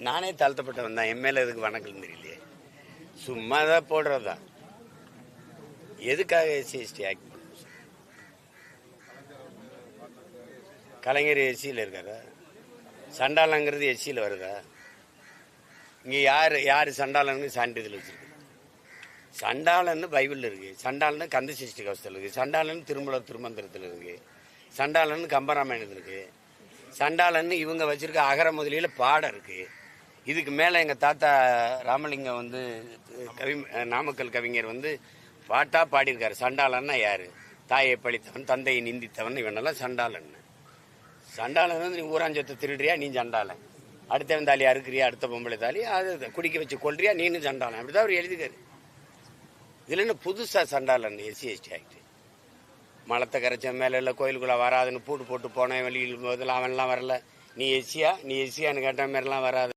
நானே தாழ்த்தப்பட்டவன் தான். என் மேல எதுக்கு வணக்கம் தெரியலையே, சும்மா தான் போடுறதா. எதுக்காக எஸ்சி ஆக்ட் பண்ண? கலைஞர் எஸ்சியில் இருக்காரா? சண்டாளங்கிறது எஸ்சியில் வருதா? இங்கே யார் சண்டாளன்னு சான்றிதழ் வச்சிருக்கு? சண்டாளன்னு பைபிளில் இருக்கு, சண்டாளன்னு கந்த சஷ்டி கவசத்தில் இருக்கு, சண்டாளன்னு திருமந்திரத்தில் இருக்கு, சண்டாளன்னு கம்பராமாயணத்தில் இருக்கு, சண்டாளன்னு இவங்க வச்சிருக்க அகர முதலியில் பாடம் இருக்கு. இதுக்கு மேலே எங்கள் தாத்தா ராமலிங்கம் வந்து நாமக்கல் கவிஞர் வந்து பாட்டா பாடியிருக்காரு. சண்டாளன்னா யாரு? தாயை பழித்தவன், தந்தையை நிந்தித்தவன், இவனெல்லாம் சண்டாளன்னு. சண்டாளன் வந்து நீ ஊராஞ்சத்தை திருடுறியா, நீ சண்டாளன். அடுத்தவன் தாலி அறுக்கிறியா, அடுத்த பொம்பளை தாலி அது குடிக்க வச்சு கொள்றியா, நீனு சண்டாளன். அப்படிதான் அவர் எழுதிக்காரு. இதுல என்ன புதுசா சண்டாளன்? SC ST act. மலத்தை கரைச்ச மேல இல்லை கோயிலுக்குள்ள வராதுன்னு பூட்டு போட்டு போனேன் வெளியில் போதில் அவன்லாம் வரல. நீ எஸ்சியான்னு கேட்ட மாதிரிலாம் வராது.